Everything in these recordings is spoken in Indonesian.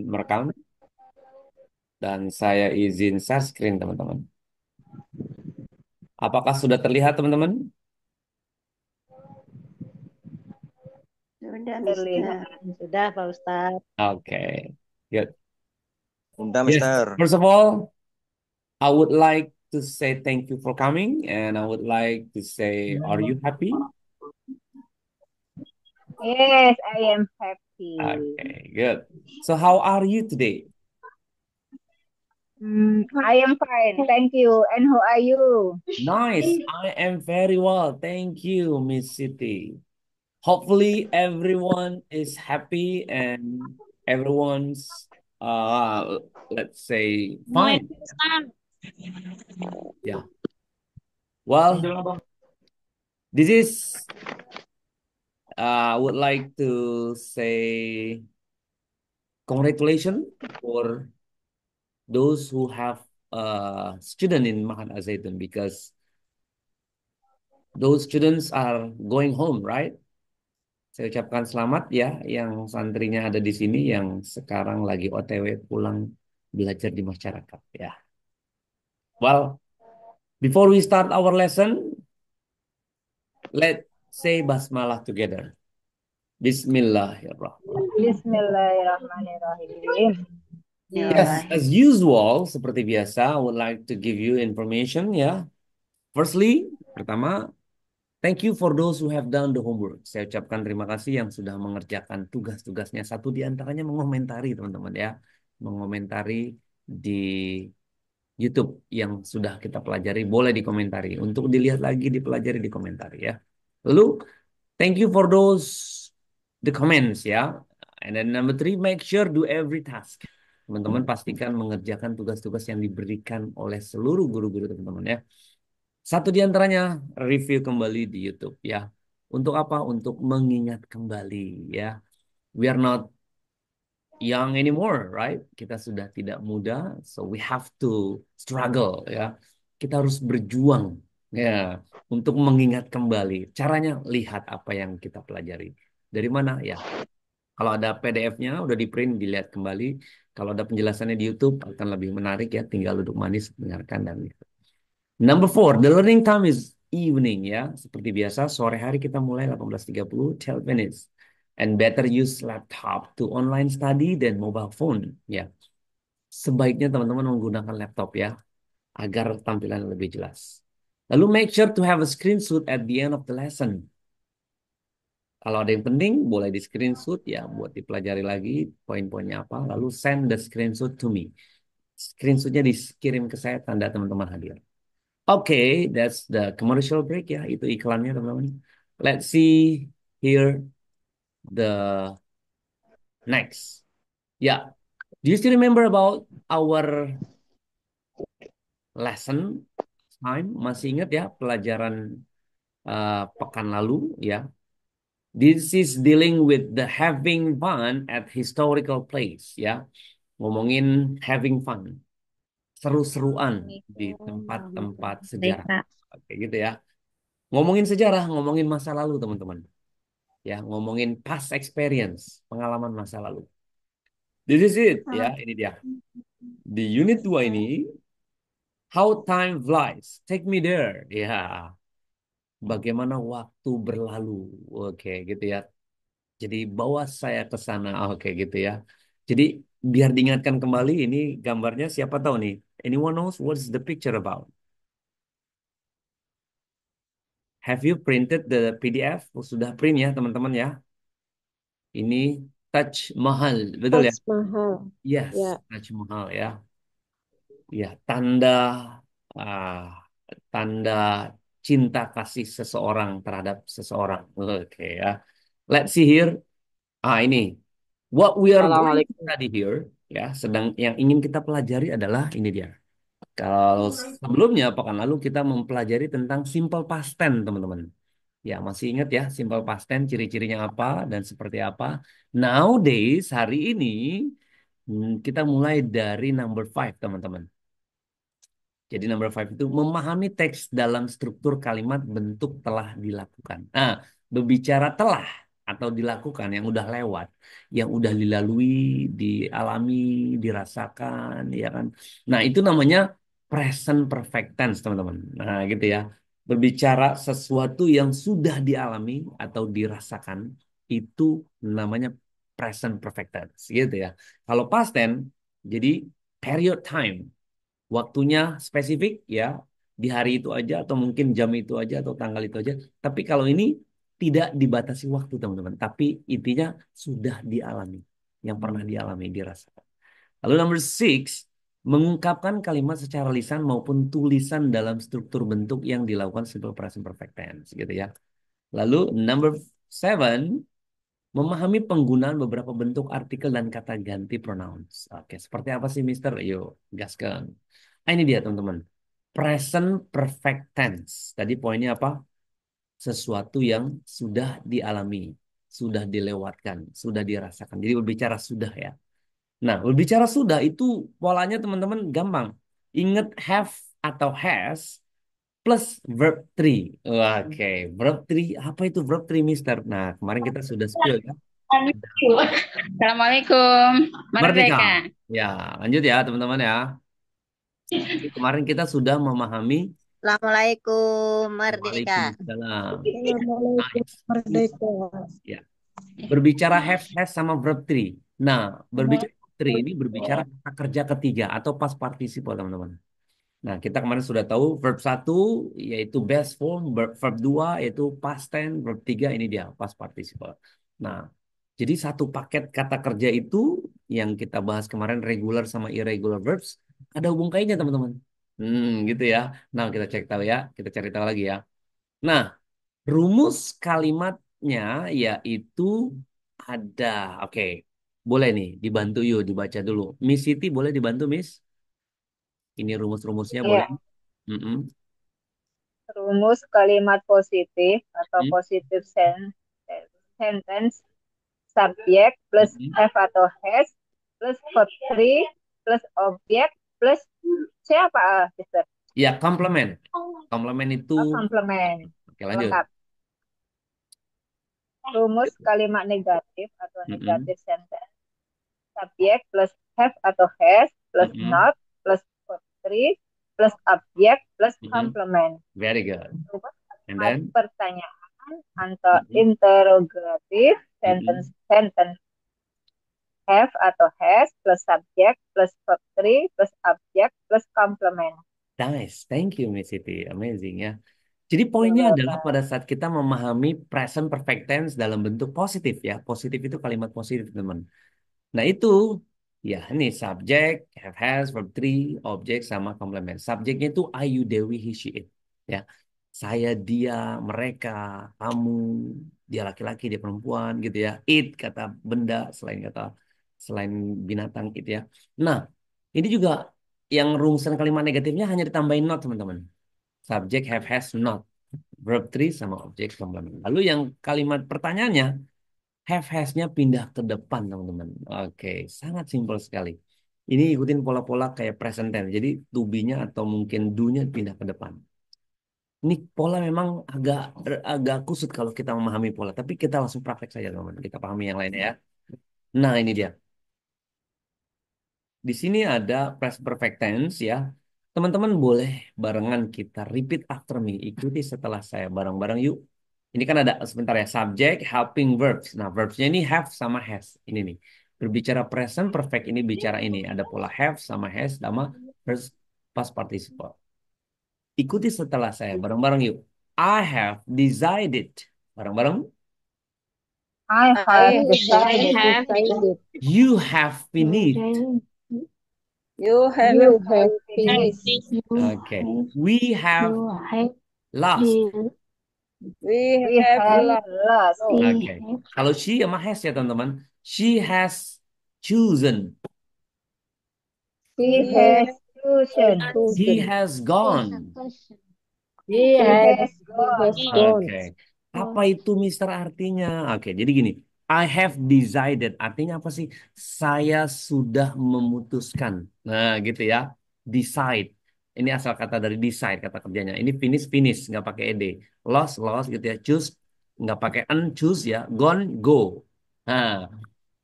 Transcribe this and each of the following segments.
Merekam dan saya izin share screen teman-teman. Apakah sudah terlihat teman-teman? Sudah, Terlihat Mister. sudah Pak Ustadz. Okay, good. Unda, Yes, Mister. first of all, I would like to say thank you for coming, and I would like to say, are you happy? Yes, I am happy. Okay, good. So how are you today? I am fine, thank you. And who are you? Nice. I am very well. Thank you, Miss Siti. Hopefully everyone is happy and everyone's let's say Mulai fine. Ustaz. Yeah. Well, this is I would like to say congratulations for those who have student in Mahat Al Zaitun because those students are going home, right? Saya ucapkan selamat ya yang santrinya ada di sini yang sekarang lagi OTW pulang belajar di masyarakat ya. Well, before we start our lesson, let's say basmalah together. Bismillahirrahmanirrahim. Bismillahirrahmanirrahim. Yes, Bismillah. as usual, seperti biasa, I would like to give you information ya. Firstly, pertama, thank you for those who have done the homework. Saya ucapkan terima kasih yang sudah mengerjakan tugas-tugasnya. Satu di antaranya mengomentari, teman-teman ya. Mengomentari di YouTube yang sudah kita pelajari, boleh dikomentari. Untuk dilihat lagi, dipelajari, dikomentari ya. Lalu, thank you for those the comments ya. And then number three, make sure do every task. Teman-teman pastikan mengerjakan tugas-tugas yang diberikan oleh seluruh guru-guru teman-teman ya. Satu di antaranya review kembali di YouTube ya. Untuk apa? Untuk mengingat kembali ya. We are not young anymore, right? Kita sudah tidak muda, so we have to struggle ya. Kita harus berjuang ya untuk mengingat kembali. Caranya lihat apa yang kita pelajari. Dari mana ya? Kalau ada PDF-nya udah di print dilihat kembali. Kalau ada penjelasannya di YouTube akan lebih menarik ya. Tinggal duduk manis dengarkan dan lihat. Number four, the learning time is evening ya. Seperti biasa, sore hari kita mulai 18.30, 12 minutes. And better use laptop to online study than mobile phone ya. Sebaiknya teman-teman menggunakan laptop ya, agar tampilan lebih jelas. Lalu make sure to have a screenshot at the end of the lesson. Kalau ada yang penting, boleh di screenshot ya, buat dipelajari lagi poin-poinnya apa. Lalu send the screenshot to me. Screenshotnya dikirim ke saya tanda teman-teman hadir. Okay, that's the commercial break ya. Itu iklannya teman-teman. Let's see here the next. Ya, do you still remember about our lesson time? Masih ingat ya pelajaran pekan lalu ya? This is dealing with the having fun at historical place ya. Ngomongin having fun, seru-seruan di tempat-tempat sejarah. Mereka. Oke gitu ya. Ngomongin sejarah, ngomongin masa lalu teman-teman. Ya, ngomongin past experience, pengalaman masa lalu. This is it, ya, ini dia. Di unit 2 ini, how time flies, take me there. Ya, bagaimana waktu berlalu. Oke, gitu ya. Jadi bawa saya ke sana. Oke, gitu ya. Jadi biar diingatkan kembali ini gambarnya siapa tahu nih. Anyone knows what's the picture about? Have you printed the PDF? Oh, sudah print ya, teman-teman ya. Ini Taj Mahal, betul ya? Taj Mahal. Yes, Ya. Taj Mahal ya. Ya, tanda ah, tanda cinta kasih seseorang terhadap seseorang. Oke ya. Let's see here. Ah, ini. What we are going to Assalamualaikum. study here ya, sedang yang ingin kita pelajari adalah ini dia. Kalau sebelumnya pekan lalu kita mempelajari tentang simple past tense, teman-teman. Ya, masih ingat ya simple past tense ciri-cirinya apa dan seperti apa. Nowadays, hari ini kita mulai dari number five, teman-teman. Jadi number five itu memahami teks dalam struktur kalimat bentuk telah dilakukan. Nah, berbicara telah atau dilakukan yang udah lewat, yang udah dilalui, dialami, dirasakan, ya kan. Nah, itu namanya present perfect tense, teman-teman. Nah, gitu ya. Berbicara sesuatu yang sudah dialami atau dirasakan, itu namanya present perfect tense, gitu ya. Kalau past tense, jadi period time, waktunya spesifik ya, di hari itu aja atau mungkin jam itu aja atau tanggal itu aja. Tapi kalau ini tidak dibatasi waktu, teman-teman, tapi intinya sudah dialami, yang pernah dialami, dirasakan. Lalu number six, mengungkapkan kalimat secara lisan maupun tulisan dalam struktur bentuk yang dilakukan simple present perfect tense, gitu ya. Lalu number seven, memahami penggunaan beberapa bentuk artikel dan kata ganti pronouns. Oke, seperti apa sih, Mister? Yuk, gaskan. Ah, ini dia, teman-teman. Present perfect tense. Tadi poinnya apa? Sesuatu yang sudah dialami, sudah dilewatkan, sudah dirasakan. Jadi berbicara sudah ya. Nah, berbicara sudah itu polanya, teman-teman, gampang. Ingat have atau has plus verb three. Oke, verb three. Apa itu verb three, Mister? Nah, kemarin kita sudah spill ya. Assalamualaikum, Merdeka. Merdeka. Ya, lanjut ya, teman-teman ya. Jadi kemarin kita sudah memahami. Assalamualaikum, Merdeka. Waalaikumsalam. Assalamualaikum Nice. Merdeka. Ya. Berbicara have, has sama verb three. Nah, berbicara verb three ini berbicara kata kerja ketiga atau past participle, teman-teman. Nah, kita kemarin sudah tahu verb satu yaitu best form, verb 2 yaitu past tense, verb 3 ini dia past participle. Nah, jadi satu paket kata kerja itu yang kita bahas kemarin regular sama irregular verbs ada hubung kaitnya, teman-teman. Gitu ya. Nah, kita cek tahu ya, kita cari tahu lagi ya. Nah, rumus kalimatnya yaitu ada. Oke. Boleh nih dibantu yuk dibaca dulu. Miss Siti boleh dibantu, Miss? Ini rumus-rumusnya boleh? Iya, Mm-mm. rumus kalimat positif atau Mm-mm. positive sentence, subjek plus Mm-mm. have atau has plus verb three plus objek plus siapa, Sister? Ya, komplement. Komplement itu. Oh, komplement. Oke, lanjut. Lengkap. Rumus kalimat negatif atau Mm-mm. negatif sentence, subjek plus have atau has plus Mm-mm. not plus verb three plus objek plus Mm-mm. komplement. Very good. Rumus And kalimat then. pertanyaan atau Mm-mm. interrogatif sentence Mm-mm. sentence have atau has plus subjek plus verb three plus objek plus complement. Nice. Thank you, Miss Siti. Amazing ya. Jadi You're poinnya adalah welcome. pada saat kita memahami present perfect tense dalam bentuk positif ya. Positif itu kalimat positif, teman. Nah itu ya ini subjek, have has, verb three, objek sama komplement. Subjeknya itu I, you, Dewi, he, she, it. Ya, saya, dia, mereka, kamu, dia laki-laki, dia perempuan gitu ya. It kata benda selain binatang gitu ya. Nah ini juga yang rumusan kalimat negatifnya hanya ditambahin not, teman-teman. Subjek, have, has, not. Verb three sama objek komplement. Lalu yang kalimat pertanyaannya have has-nya pindah ke depan, teman-teman. Oke, sangat simpel sekali. Ini ikutin pola-pola kayak present tense. Jadi to be-nya atau mungkin do-nya pindah ke depan. Ini pola memang agak agak kusut kalau kita memahami pola, tapi kita langsung praktek saja, teman-teman. Kita pahami yang lain ya. Nah, ini dia. Di sini ada past perfect tense ya. Teman-teman boleh barengan kita repeat after me. Ikuti setelah saya bareng-bareng yuk. Ini kan ada sebentar ya, subject, helping verbs. Nah, verbsnya ini have sama has. Ini nih. Berbicara present perfect ini bicara ini. Ada pola have sama has sama first past participle. Ikuti setelah saya bareng-bareng yuk. I have decided. Bareng-bareng. I have I I decided. have decided. You have finished. You have You finished. have have finished. Okay. We have lost. We We have have lost. lost. Oke. Kalau she sama has ya, teman-teman. She has chosen. He He has has chosen. He chosen. has gone. He He has has he has gone. Oke. gone. Apa itu Mister artinya? Oke, jadi gini. I have decided. Artinya apa sih? Saya sudah memutuskan. Nah, gitu ya. Decide. Ini asal kata dari decide, kata kerjanya. Ini finish, finish. Nggak pakai ed. Lost, lost gitu ya. Choose, nggak pakai an choose ya. Gone, go. Nah,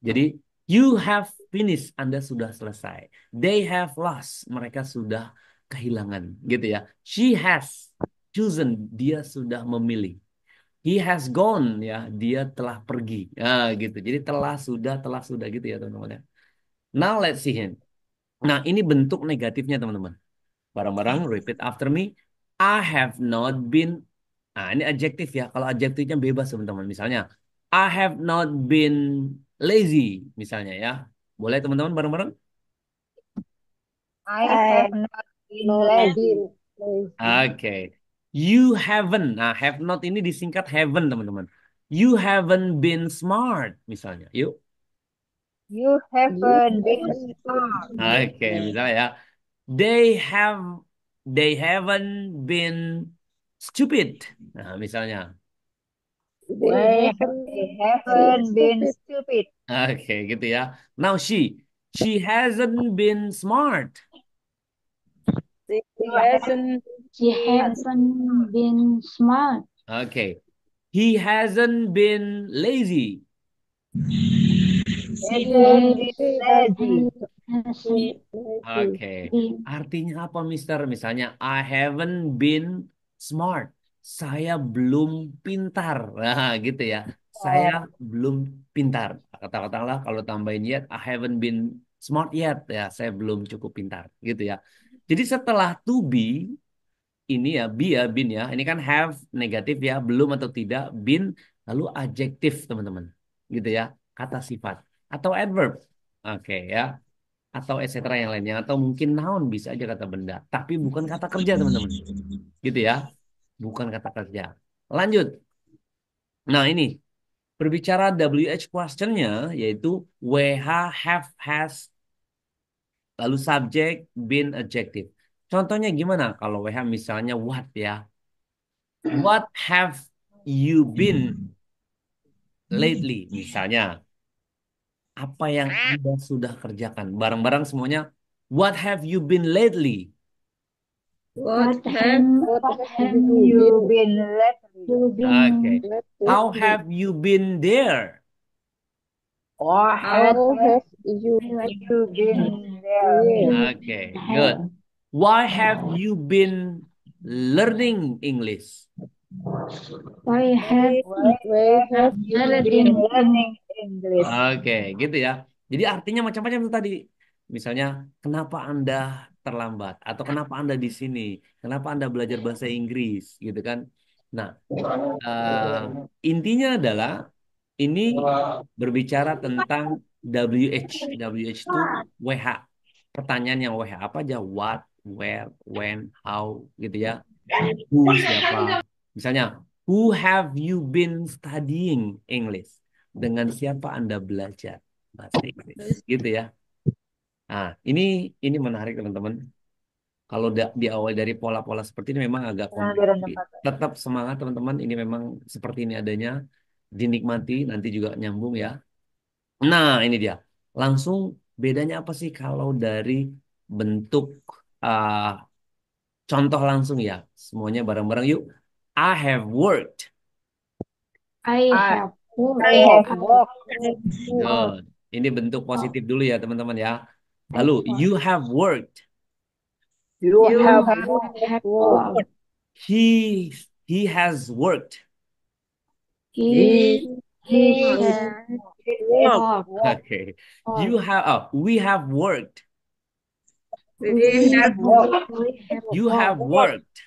jadi you have finished, Anda sudah selesai. They have lost, mereka sudah kehilangan, gitu ya. She has chosen, dia sudah memilih. He has gone, ya, dia telah pergi. Nah, gitu. Jadi telah sudah gitu ya teman-teman ya. Now let's see him. Nah, ini bentuk negatifnya teman-teman. Barang-barang repeat after me. I have not been. Nah, ini adjektif ya. Kalau adjektifnya bebas teman-teman. Misalnya, I have not been lazy. Misalnya ya. Boleh teman-teman bareng-bareng? I I have not been not lazy. been lazy. Oke. You haven't. Nah, have not ini disingkat haven't teman-teman. You haven't been smart. Misalnya. Yuk. You You haven't been haven't smart. been Oke. smart. Misalnya ya. They have. They haven't been stupid. Nah, misalnya. They They haven't been haven't been stupid. stupid. Oke, gitu ya. Now she hasn't been smart. They They hasn't She been haven't been smart. Oke. He hasn't been lazy. hasn't he been he lazy. Hasn't lazy. Oke. been. Artinya apa, Mister? Misalnya, I haven't been smart. Saya belum pintar. Nah, gitu ya. Saya Oh, belum pintar. Kata-katalah kalau tambahin yet, I haven't been smart yet. Ya, saya belum cukup pintar. Gitu ya. Jadi setelah to be, ini ya be ya bin ya ini kan have negatif ya belum atau tidak bin lalu adjektif teman-teman gitu ya kata sifat atau adverb oke ya atau etc yang lainnya atau mungkin noun bisa aja kata benda tapi bukan kata kerja teman-teman gitu ya bukan kata kerja lanjut nah ini berbicara WH questionnya yaitu WH have has lalu subject been adjective contohnya gimana kalau WH misalnya what ya. What have you been lately? Misalnya, apa yang Anda sudah kerjakan? Bareng-bareng semuanya. What have you been lately? What have what What have have you you been been lately? you Okay. been? How lately? have you been there? Or How have have you you been been there? there? Okay, good. Why have you been learning English? Why have Why Why have have you you been learning learning English? Oke, gitu ya. Jadi artinya macam-macam tuh tadi. Misalnya, kenapa Anda terlambat? Atau kenapa Anda di sini? Kenapa Anda belajar bahasa Inggris? Gitu kan. Nah, eh, intinya adalah ini berbicara tentang WH. WH itu WH. Pertanyaan yang WH apa aja? What, where, when, how, gitu ya. Who siapa? Misalnya, who have you been studying English? Dengan siapa Anda belajar bahasa Inggris? Gitu ya. Nah, ini menarik teman-teman. Kalau di awal dari pola-pola seperti ini memang agak Jangan kompleks. direndam pakai. Tetap semangat teman-teman. Ini memang seperti ini adanya. Dinikmati, nanti juga nyambung ya. Nah, ini dia. Langsung bedanya apa sih kalau dari bentuk uh, contoh langsung ya. Semuanya bareng-bareng yuk. I have worked. I I, have worked. I walk? have walked. Good. Ini bentuk Oh, positif dulu ya teman-teman ya. I Lalu, work. you have worked. You You have You walked. have walk. worked. He has worked. He He He he has had has walked. worked. walked. Okay. Work. We have worked. We We have have walked. We have You have worked. worked.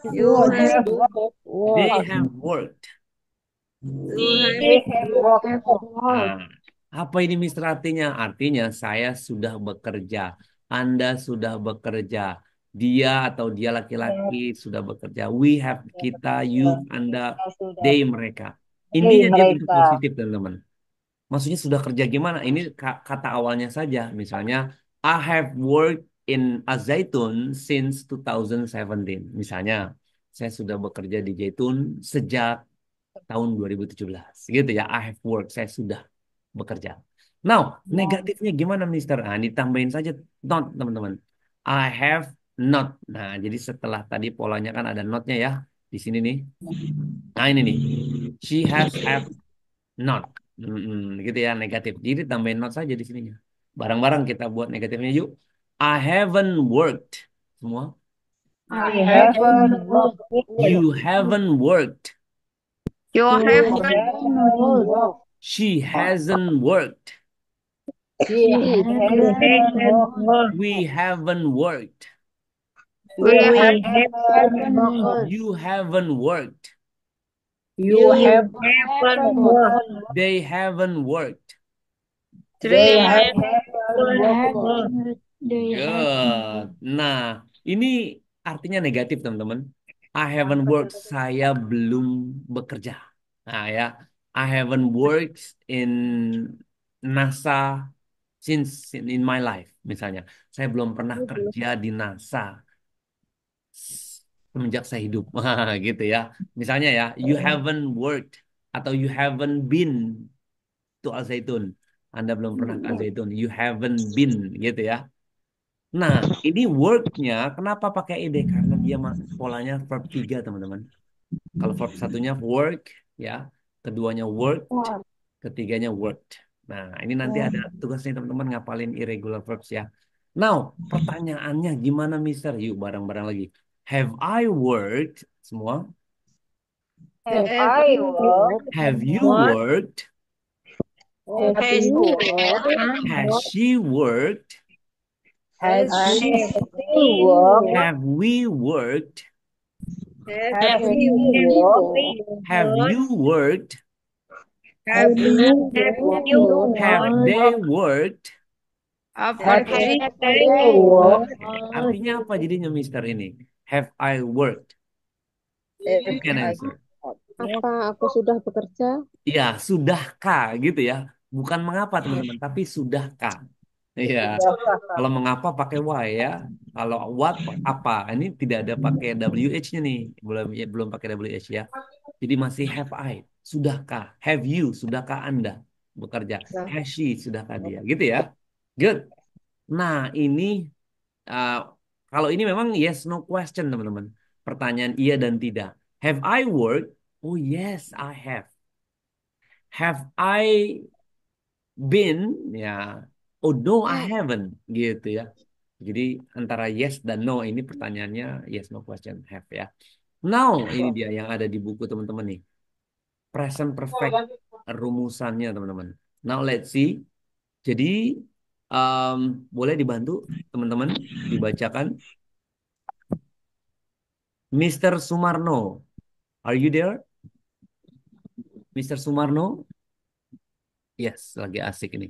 You you You have have have walked. They walked. have worked. You have They have you walked. have Ah, worked. apa ini Mister artinya? Artinya saya sudah bekerja. Anda sudah bekerja. Dia atau dia laki-laki Ya, sudah bekerja. We have kita, you, bekerja. Anda, Kita sudah they, bekerja. mereka. Hey, Intinya dia bentuk mereka. positif teman-teman. Maksudnya sudah kerja gimana? Ini kata awalnya saja. Misalnya, I have worked in Zaitun since 2017. Misalnya, saya sudah bekerja di Zaitun sejak tahun 2017. Gitu ya, I have worked. Saya sudah bekerja. Now, Ya, negatifnya gimana, Mister? Nah, ditambahin saja not, teman-teman. I have not. Nah, jadi setelah tadi polanya kan ada notnya ya. Di sini nih. Nah ini nih. She has, have, not. Gitu ya, negatif. Jadi tambahin not saja di sininya. Barang-barang kita buat negatifnya yuk. I haven't worked. Semua. I I haven't haven't worked. worked. You haven't worked. You You have You haven't haven't worked. worked. She hasn't worked. She She hasn't hasn't worked. worked. We haven't worked. we We We have haven't haven't worked. worked. You haven't worked. You You haven't haven't worked. worked. They haven't worked. They three haven't They worked. haven't. They haven't Good. worked. Nah, ini artinya negatif, teman-teman. I haven't worked. Saya belum bekerja. Nah, ya. I haven't worked in NASA since in my life, misalnya. Saya belum pernah kerja di NASA semenjak saya hidup. Wah, gitu ya. Misalnya ya, you haven't worked atau you haven't been to Al Zaitun. Anda belum pernah ke Al Zaitun. You haven't been, gitu ya. Nah, ini work-nya kenapa pakai ed? Karena dia polanya verb 3, teman-teman. Kalau verb satunya work, ya. Keduanya worked, ketiganya worked. Nah, ini nanti ada tugasnya teman-teman ngapalin irregular verbs ya. Now, pertanyaannya gimana, Mister? Yuk, bareng-bareng lagi. Have I worked? Semua. Have have I worked? Have you what worked? Have has you you worked? Has she worked? Has has she we worked? Have we worked? Have have we worked? Have you worked? Have you have you worked? Have what they worked? apa Have have they they worked? Artinya apa jadinya, Mister ini? Have I worked? You Have can I answer. Apa aku sudah bekerja? Ya, sudahkah gitu ya. Bukan mengapa, teman-teman, tapi sudahkah. Iya. sudahkah? Kalau mengapa pakai why ya. Kalau what apa. Ini tidak ada pakai WH-nya nih. Belum pakai WH ya. Jadi masih have I. Sudahkah? Have you? Sudahkah Anda bekerja? Has she? Sudahkah dia? Gitu ya. Good. Nah, ini uh, kalau ini memang yes no question, teman-teman. Pertanyaan iya dan tidak. Have I worked? Oh yes, I have. Have I been? Ya. Oh no, I haven't. Gitu ya. Jadi antara yes dan no ini pertanyaannya yes no question have ya. Now ini dia yang ada di buku teman-teman nih. Present perfect rumusannya teman-teman. Now let's see. Jadi um, boleh dibantu teman-teman dibacakan. Mr. Sumarno, are you there? Mr. Sumarno? Yes, lagi asik ini.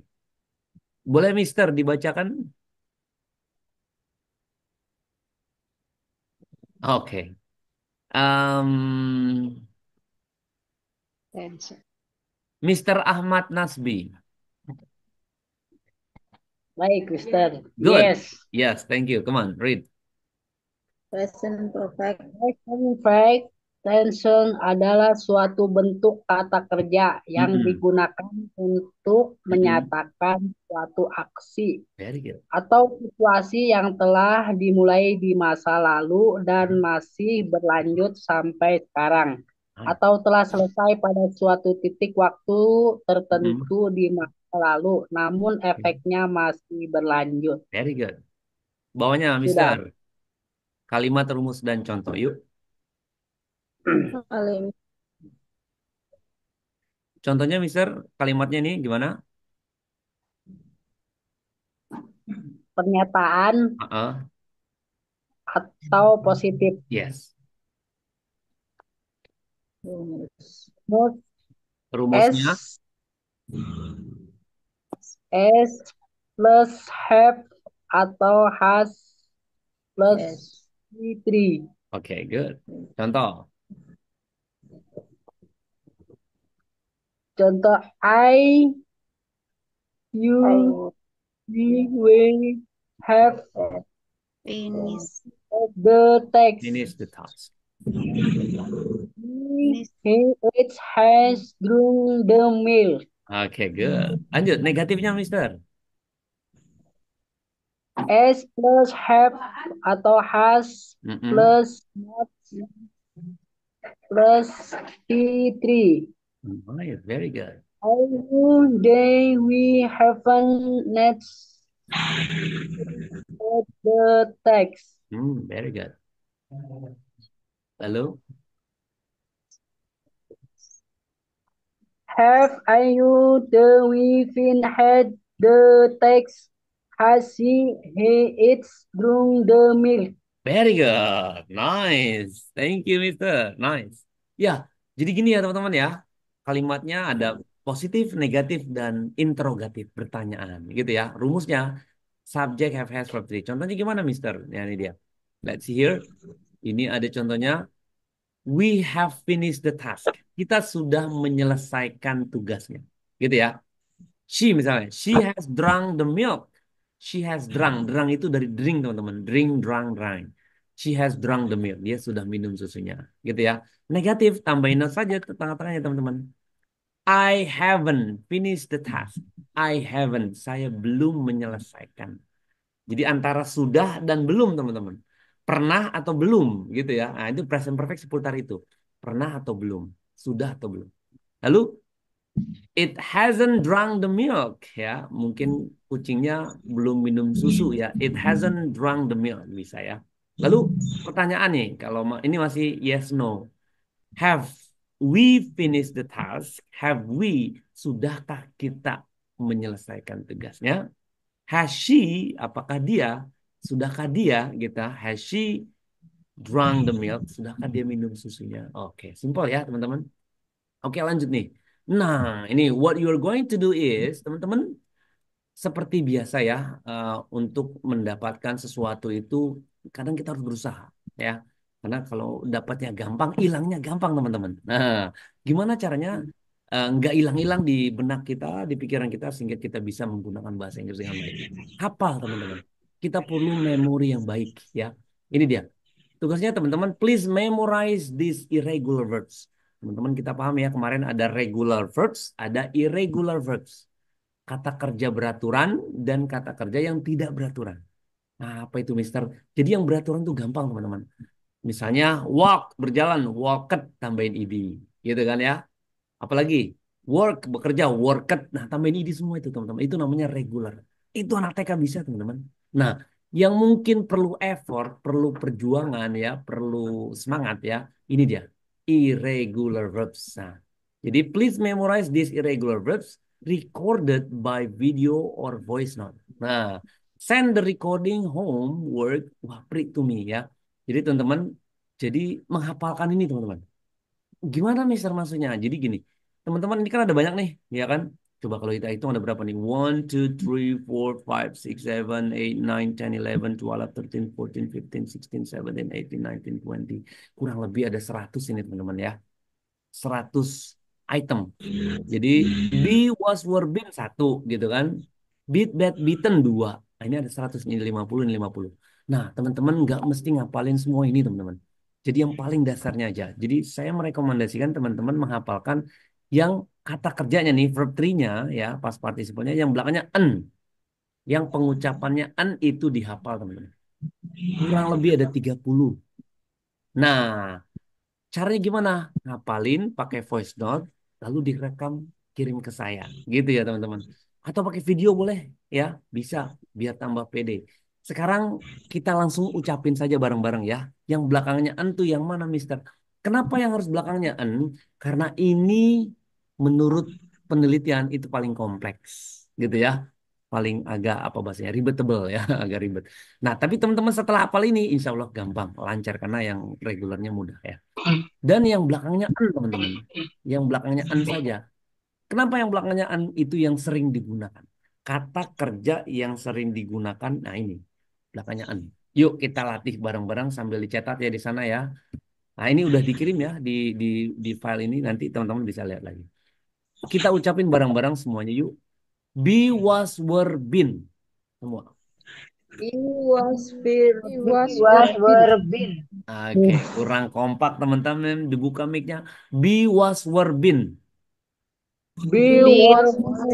Boleh Mister dibacakan? Oke. Um, Mr. Ahmad Nasbi. Baik, Mister. Good. Yes. Yes, thank you. Come on, read. Present perfect. Present perfect tension adalah suatu bentuk kata kerja yang Mm-mm. digunakan untuk menyatakan suatu aksi Very good. atau situasi yang telah dimulai di masa lalu dan masih berlanjut sampai sekarang, atau telah selesai pada suatu titik waktu tertentu di masa lalu, namun efeknya masih berlanjut. Very good. Bawahnya, Sudah. Mister. Kalimat rumus dan contoh, yuk. Kalimat Contohnya, Mister, kalimatnya nih gimana? Pernyataan Uh-uh. atau positif. Yes. Rumus Rumusnya? S plus have atau has plus three. Oke, good. Contoh. Contoh I, you, we have finish the text. Finish the task. He eats has drunk the milk. Oke, good. Lanjut, negatifnya, Mister. S plus have atau has Mm-mm. plus not plus T3. Nice, very good. How day we haven't read the text. Very good. Lalu, Have you the within had the text? Has he eats drunk the milk? very good. Nice. Thank you, Mister. Nice. Ya, jadi gini ya teman-teman ya. Kalimatnya ada positif, negatif, dan interrogatif, pertanyaan. Gitu ya. Rumusnya, subject, have, has, verb, three. Contohnya gimana, Mister? Ya, ini dia. Let's see here. Ini ada contohnya. We have finished the task. Kita sudah menyelesaikan tugasnya. Gitu ya. She misalnya. She has drunk the milk. She has drunk. Drunk itu dari drink, teman-teman. Drink, drunk, drink. She has drunk the milk. Dia sudah minum susunya. Gitu ya. Negatif, tambahin not saja tengah-tengahnya, teman-teman. I haven't finished the task. I haven't. Saya belum menyelesaikan. Jadi antara sudah dan belum, teman-teman. Pernah atau belum, gitu ya. Nah, itu present perfect seputar itu. Pernah atau belum. Sudah atau belum. Lalu, it hasn't drunk the milk, ya. Mungkin kucingnya belum minum susu, ya. It hasn't drunk the milk, bisa ya. Lalu, pertanyaan nih, kalau ini masih yes, no. Have we finished the task? Have we, sudahkah kita menyelesaikan tugasnya? Has she, apakah dia, sudahkah dia, gitu, has she drunk the milk, sudahkah dia minum susunya? Oke, simpel ya teman-teman. Oke, lanjut nih. Nah, ini what you are going to do is, teman-teman, seperti biasa ya, untuk mendapatkan sesuatu itu, kadang kita harus berusaha, ya. Karena kalau dapatnya gampang, hilangnya gampang, teman-teman. Nah, gimana caranya nggak hilang-hilang di benak kita, di pikiran kita, sehingga kita bisa menggunakan bahasa Inggris dengan baik. Hafal, teman-teman. Kita perlu memori yang baik, ya. Ini dia. Tugasnya, teman-teman, please memorize these irregular verbs. Teman-teman, kita paham ya, kemarin ada regular verbs, ada irregular verbs. Kata kerja beraturan dan kata kerja yang tidak beraturan. Nah, apa itu, Mister? Jadi yang beraturan tuh gampang, teman-teman. Misalnya walk, berjalan, walked, tambahin ed. Gitu kan ya. Apalagi work, bekerja, worked. Nah, tambahin ed semua itu, teman-teman. Itu namanya regular. Itu anak TK bisa, teman-teman. Nah, yang mungkin perlu effort, perlu perjuangan ya, perlu semangat ya. Ini dia, irregular verbs. Nah, jadi please memorize these irregular verbs recorded by video or voice note. Nah, send the recording homework, wapri to me ya. Jadi teman-teman, jadi menghafalkan ini, teman-teman. Gimana, Mister, maksudnya? Jadi gini, teman-teman, ini kan ada banyak nih, ya kan? Coba kalau kita hitung ada berapa nih? 1, 2, 3, 4, 5, 6, 7, 8, 9, 10, 11, 12, 13, 14, 15, 16, 17, 18, 19, 20. Kurang lebih ada 100 ini, teman-teman ya. 100 item. Jadi be, was, were, been 1 gitu kan. Beat, bet, beaten 2. Nah, ini ada 100, ini 50, ini 50. Nah, teman-teman nggak mesti ngapalin semua ini, teman-teman. Jadi yang paling dasarnya aja. Jadi saya merekomendasikan teman-teman menghafalkan yang kata kerjanya nih, verb 3-nya ya, past participle-nya yang belakangnya en. Yang pengucapannya en itu dihafal, teman-teman. Kurang lebih ada 30. Nah, caranya gimana? Ngapalin pakai voice note, lalu direkam kirim ke saya. Gitu ya, teman-teman. Atau pakai video boleh ya, bisa biar tambah pede. Sekarang kita langsung ucapin saja bareng-bareng ya. Yang belakangnya en tuh yang mana, Mister? Kenapa yang harus belakangnya en? Karena ini menurut penelitian itu paling kompleks, gitu ya. Paling agak apa bahasanya, ribetable ya, agak ribet. Nah, tapi teman-teman setelah hafal ini, insya Allah gampang, lancar karena yang regulernya mudah ya. Dan yang belakangnya an, teman-teman. Yang belakangnya an saja. Kenapa yang belakangnya an itu yang sering digunakan? Kata kerja yang sering digunakan, nah ini, belakangnya an. Yuk kita latih bareng-bareng sambil dicatat ya di sana ya. Nah, ini udah dikirim ya di file ini, nanti teman-teman bisa lihat lagi. Kita ucapin bareng-bareng semuanya yuk. Be, was, were, been. Semua. He was very He was Was, working. were, been. Oke, kurang kompak teman-teman. Dibuka mic-nya. Be, was, were, been. Be Be was Were,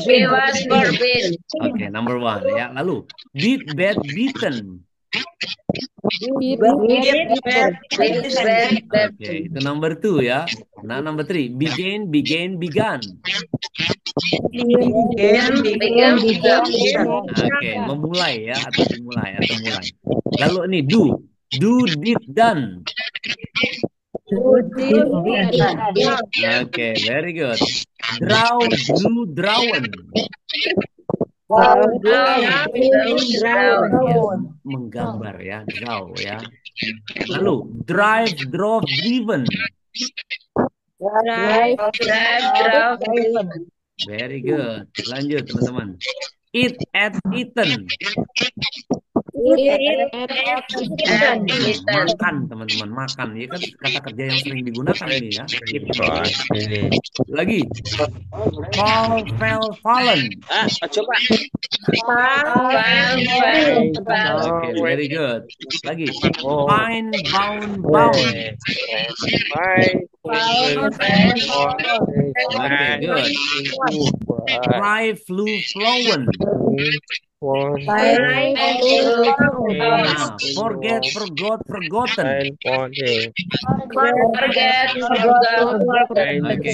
Be been. was forbidden. Oke, number one ya. Lalu, beat, bet, beaten. Eat Eat better. Oke, itu number 2 ya. Nah, number 3. Began. Began. Oke, memulai ya atau dimulai atau mulai. Lalu ini do. Do, did, done. Oke, very good. Draw, drew, drawn. Menggambar ya, draw ya. Lalu drive, drove, driven. Very good. Lanjut teman-teman. Eat, ate, eaten. Makan teman-teman, makan. Ya kan kata kerja yang sering digunakan ini ya. Eat. Lagi. Fall, fell, fallen. Oke, very good. Lagi. Fine, bound, bound. Oke, good. Fly, flew, flown. Nah, forget, forgot, forgotten. Oke,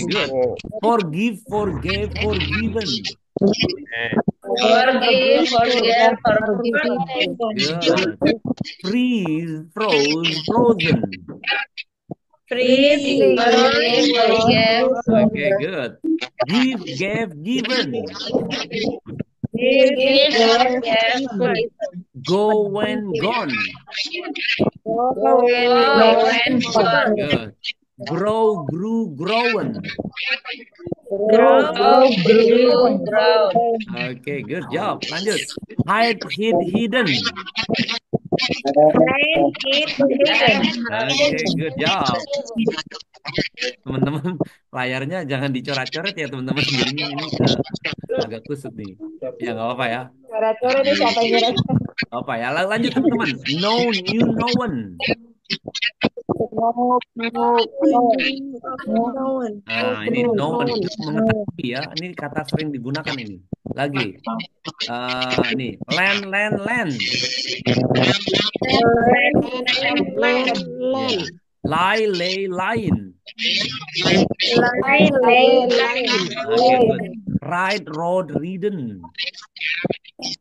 good. Forgive, forgave, forgiven. Good. Freeze, froze, frozen. Okay, good. Give, gave, given. Go, went, gone. Good. Grow, grew, grown. Okay, good job. Lanjut. Hide, hid, hidden. Okay, good job. Teman-teman, layarnya jangan dicoret-coret ya teman-teman. Jadinya ini agak kusut nih. Ya nggak apa-apa ya. Coret-coret nih siapa yang ngeres? Apa ya? Lanjut teman-teman. No, new, no one. Nah, ini no one itu mengetahui ya. Ini kata sering digunakan ini. Lagi. Ini land, land, land. Ya. Lie, lay, line. Okay, good. Ride, rode, ridden.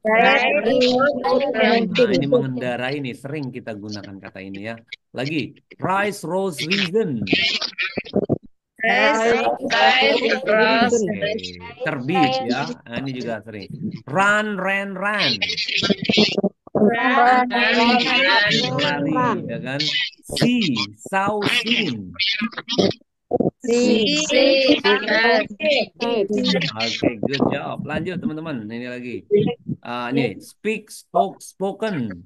Nah, ini mengendarai nih sering kita gunakan kata ini ya. Lagi, rise, rose, reason. Terbit ya. Nah, ini juga sering. Run, ran, ran. Lari, ya kan? See, saw, seen. Oke, good job. Lanjut teman-teman. Ini lagi. Ini speak, spoke, spoken.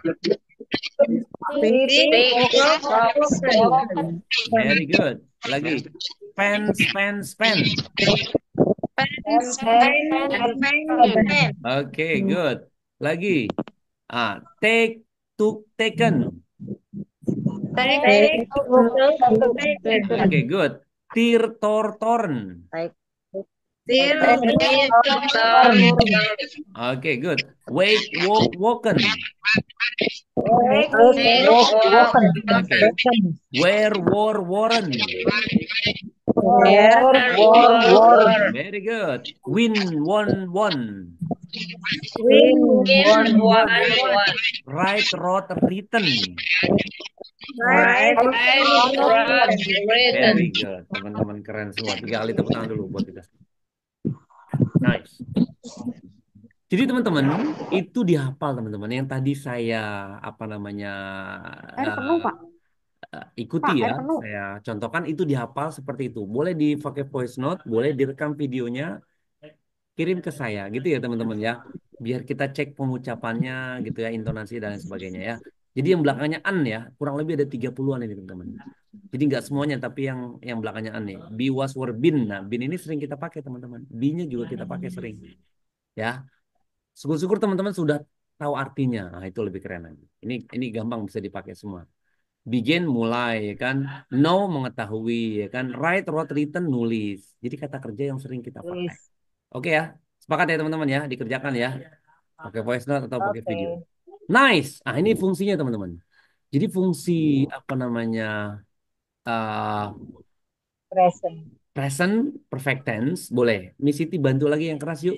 Very good. Lagi. Pen, pen, pen. Oke, good. Lagi. Take, took, taken. Oke, good. Tear, tore, torn. Oke, good. Wake, walk, woken. Okay. Wear, wore, worn. Very good. Win, won, won. Write, wrote, written. Very good. Teman-teman keren semua. 3 kali tepuk tangan dulu buat kita. Nice. Jadi teman-teman itu dihafal teman-teman. Yang tadi saya ikuti ya. Saya contohkan itu dihafal seperti itu. Boleh dipakai voice note, boleh direkam videonya, kirim ke saya gitu ya teman-teman ya. Biar kita cek pengucapannya gitu ya, intonasi dan lain sebagainya ya. Jadi yang belakangnya an ya, kurang lebih ada 30-an ini teman-teman. Jadi nggak semuanya tapi yang belakangnya an nih. Be, was, were, been. Nah, been ini sering kita pakai teman-teman. Be-nya juga kita pakai sering. Ya. Syukur-syukur teman-teman sudah tahu artinya. Nah, itu lebih keren lagi. Ini gampang bisa dipakai semua. Begin mulai ya kan. Know mengetahui ya kan. Write, wrote, written nulis. Jadi kata kerja yang sering kita pakai. Oke ya. Sepakat ya teman-teman ya, dikerjakan ya. Pakai voice note atau pakai video. Nice. Nah, ini fungsinya teman-teman. Jadi fungsi apa namanya uh, Present. present perfect tense boleh. Miss Siti bantu lagi yang keras yuk.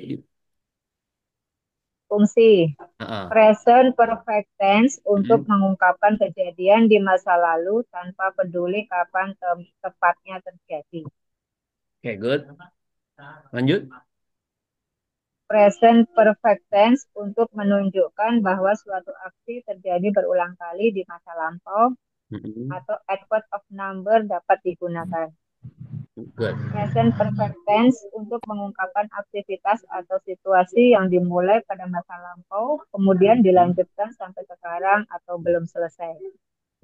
Fungsi Heeh. present perfect tense untuk Mm-mm. mengungkapkan kejadian di masa lalu tanpa peduli kapan tepatnya terjadi. Oke, good. Lanjut. Present perfect tense untuk menunjukkan bahwa suatu aksi terjadi berulang kali di masa lampau Mm-mm. atau adverb of number dapat digunakan. Good. Present perfect tense untuk mengungkapkan aktivitas atau situasi yang dimulai pada masa lampau, kemudian dilanjutkan sampai sekarang atau belum selesai.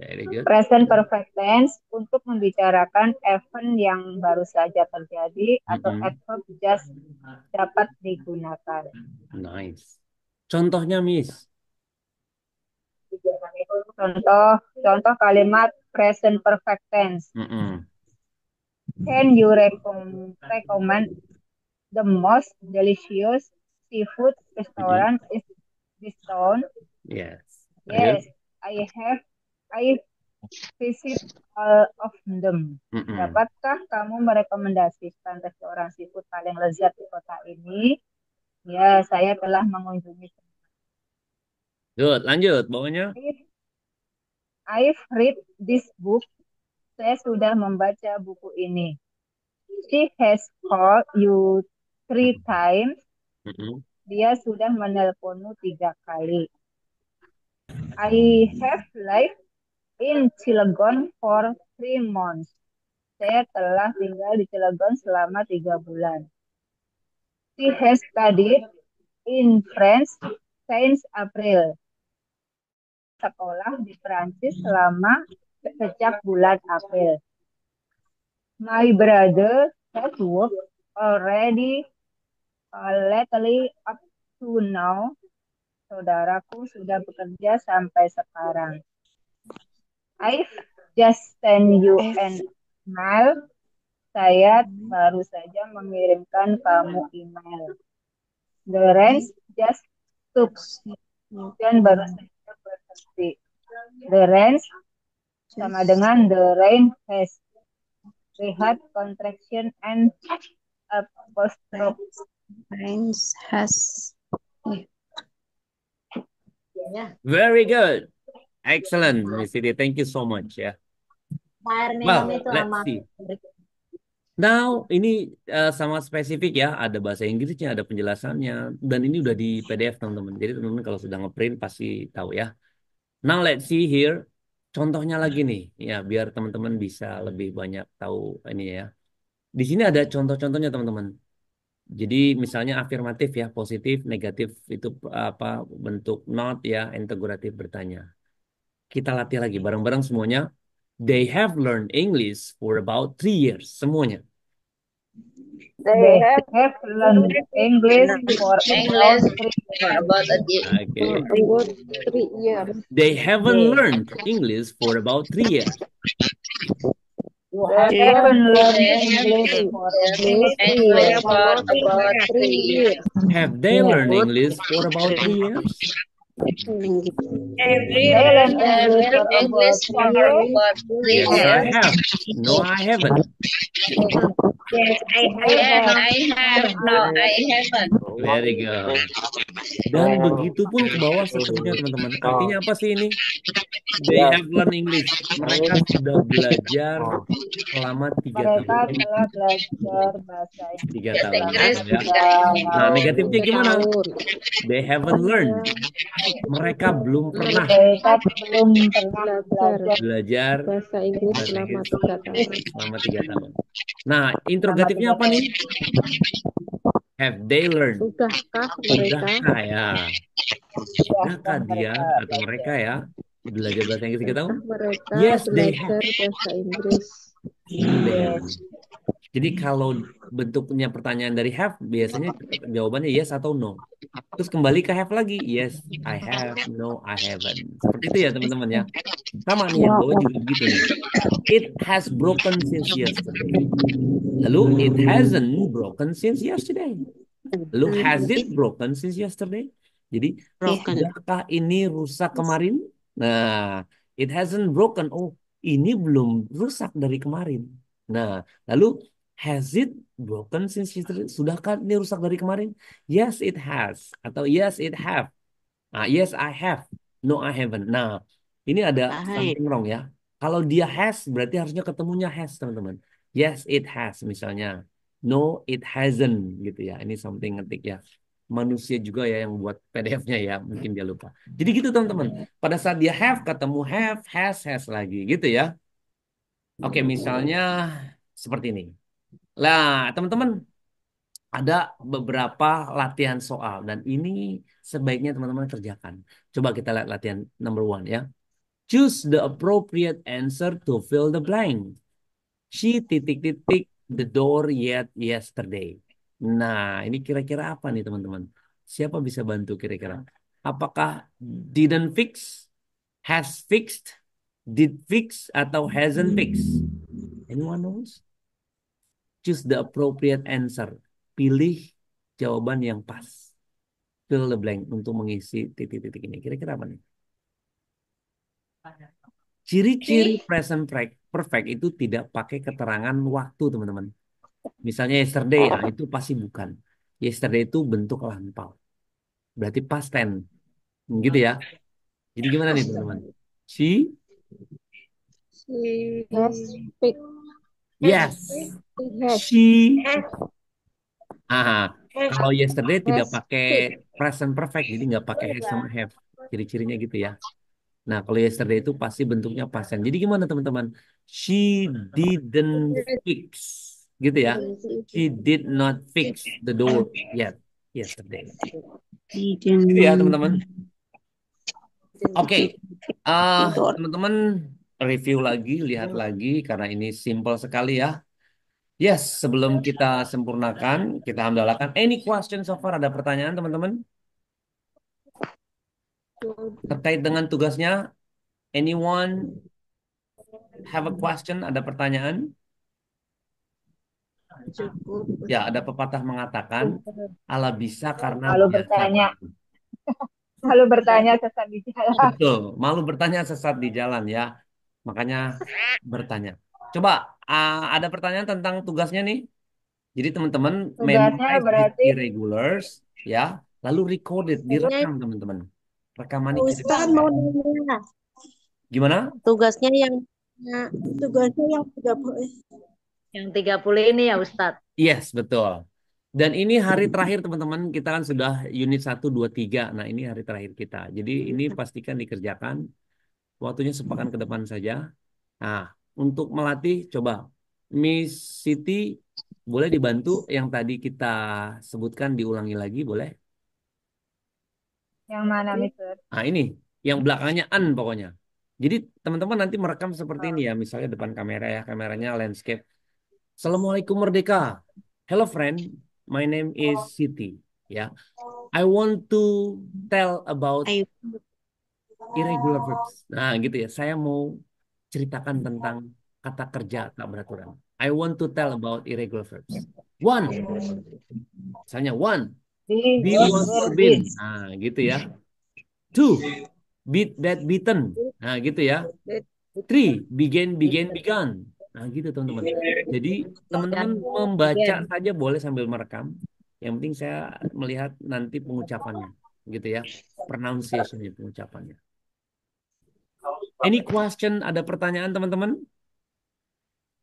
Very good. Present perfect tense untuk membicarakan event yang baru saja terjadi atau Mm-mm. adverb just dapat digunakan. Nice. Contohnya, Miss. Contoh kalimat present perfect tense. Mm-mm. Can you recommend the most delicious seafood Mm-mm. restaurant in this town? Yes. Yes, Lanjut. I visit all of them. Mm-mm. Dapatkah kamu merekomendasikan restoran seafood paling lezat di kota ini? Ya, saya telah mengunjungi. Good. Lanjut. Bawahnya. I've read this book. Saya sudah membaca buku ini. She has called you 3 times. Mm-mm. Dia sudah menelponmu 3 kali. I have lived in Cilegon for 3 months. Saya telah tinggal di Cilegon selama 3 bulan. She has studied in France since April. Sekolah di Prancis sejak bulan April. My brother has worked already lately up to now. Saudaraku sudah bekerja sampai sekarang. I've just sent you an email. Saya baru saja mengirimkan kamu email. The rain just stops. Hujan baru saja berhenti. The rain sama dengan the rain has. Lihat contraction and apostrophe. Rains has. Very good. Excellent, Miss Siti. Thank you so much ya. Well, let's see. Now, ini sama spesifik ya. Ada bahasa Inggrisnya, ada penjelasannya. Dan ini udah di PDF, teman-teman. Jadi, teman-teman kalau sudah ngeprint pasti tahu ya. Now, let's see here. Contohnya lagi nih. Ya, biar teman-teman bisa lebih banyak tahu ini ya. Di sini ada contoh-contohnya, teman-teman. Jadi, misalnya afirmatif ya, positif, negatif itu apa bentuk not ya, integratif bertanya. Kita latih lagi bareng-bareng semuanya. They have learned English for about 3 years. Semuanya. They have learned English for about 3 For years. about a year. Okay. About 3 years. They haven't learned English for about 3 years. They haven't learned They have English learned for English for about 3 years. Have they learned English for about 3 years? They learned They English learned for about English 3 for years. about 3 Yes, I years. have. No, I haven't. Yes, I have. No, I haven't. Very good. Dan begitu pun ke bawah seterusnya, teman-teman. Artinya apa sih ini? They have learned English. Mereka sudah belajar selama 3 Mereka tahun. telah belajar bahasa 3 Inggris tahun. Inggris Ya. Nah, negatifnya gimana? They haven't learned. Mereka belum pernah Mereka belum pernah belajar bahasa Inggris bahasa selama Inggris 3 tahun. selama 3 tahun. Nah, interrogatifnya apa nih? Have they learned? Sudahkah mereka Sudahkah ya? Sudahkah dia atau mereka ya belajar bahasa Inggris 3 tahun? mereka Yes, they have. belajar bahasa Inggris? They have. Jadi kalau bentuknya pertanyaan dari have, biasanya jawabannya yes atau no. Terus kembali ke have lagi. Yes, I have. No, I haven't. Seperti itu ya teman-teman ya. Sama nih yang bawah juga begitu nih. It has broken since yesterday. Lalu it hasn't broken since yesterday. Lalu has it broken since yesterday? Jadi sudahkah ini rusak kemarin? Nah, It hasn't broken. Oh, ini belum rusak dari kemarin. Nah, lalu has it broken since yesterday? Sudahkah ini rusak dari kemarin? Yes, it has. Atau yes, it have. Yes, I have. No, I haven't. Nah, ini ada something wrong ya. Kalau dia has, berarti harusnya ketemunya has, teman-teman. Yes, it has, misalnya. No, it hasn't, gitu ya. Ini something ngetik ya. Manusia juga ya yang buat PDF-nya ya. Mungkin dia lupa. Jadi gitu, teman-teman. Pada saat dia have, ketemu have, has lagi. Gitu ya. Oke, misalnya seperti ini. Lah, teman-teman, ada beberapa latihan soal dan ini sebaiknya teman-teman kerjakan. Coba kita lihat latihan number one ya. Choose the appropriate answer to fill the blank. She titik-titik the door yet yesterday. Nah, ini kira-kira apa nih teman-teman? Siapa bisa bantu kira-kira? Apakah didn't fix, has fixed, did fix, atau hasn't fixed? Anyone knows? Choose the appropriate answer. Pilih jawaban yang pas. Fill the blank untuk mengisi titik-titik ini. Kira-kira apa nih? Ciri-ciri present perfect itu tidak pakai keterangan waktu, teman-teman. Misalnya yesterday, nah itu pasti bukan. Yesterday itu bentuk lampau. Berarti past tense. Gitu ya. Jadi gimana nih, teman-teman? She, Has picked. yes. Has. She, kalau yesterday tidak pakai present perfect, jadi nggak pakai has sama have. Ciri-cirinya gitu ya. Nah, kalau yesterday itu pasti bentuknya pasen. Jadi gimana teman-teman? She didn't fix. Gitu ya. She did not fix the door yet yesterday. Gitu ya teman-teman. Oke. Teman-teman review lagi, lihat lagi. Karena ini simple sekali ya. Yes, sebelum kita sempurnakan, kita hamdalahkan. Any question so far? Ada pertanyaan teman-teman? Terkait dengan tugasnya? Anyone have a question? Ada pertanyaan? Ya, ada pepatah mengatakan Allah bisa karena Malu biasa. bertanya. Lalu bertanya sesat di jalan. Betul, malu bertanya sesat di jalan ya. Makanya bertanya. Coba ada pertanyaan tentang tugasnya nih. Jadi teman-teman Tugasnya memorize the berarti irregulars ya, lalu record it, direkam teman-teman. Rekaman Ustaz mau nanya. Gimana? Tugasnya yang 30. Yang 30 ini ya Ustadz. Yes, betul. Dan ini hari terakhir teman-teman, kita kan sudah unit 1, 2, 3. Nah ini hari terakhir kita. Jadi ini pastikan dikerjakan. Waktunya sepekan ke depan saja. Nah, untuk melatih, coba Miss Siti boleh dibantu yang tadi kita sebutkan diulangi lagi, boleh? yang mana, Mister? Nah ini, yang belakangnya an pokoknya. Jadi teman-teman nanti merekam seperti ini ya, misalnya depan kamera ya, kameranya landscape. Assalamualaikum Merdeka. Hello friend, my name is Siti. Ya, I want to tell about irregular verbs. Nah, gitu ya. Saya mau ceritakan tentang kata kerja tak beraturan. I want to tell about irregular verbs. One, misalnya one, be was or been. Nah, gitu ya. Two, beat that beaten. Nah, gitu ya. Three, began. Nah, gitu teman-teman. Jadi teman-teman membaca saja boleh sambil merekam. Yang penting saya melihat nanti pengucapannya, gitu ya. Pronunciation-nya, pengucapannya. Any question? Ada pertanyaan teman-teman?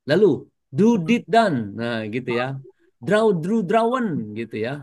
Lalu, do, did, done. Nah, gitu ya. Draw, drew, drawn, gitu ya.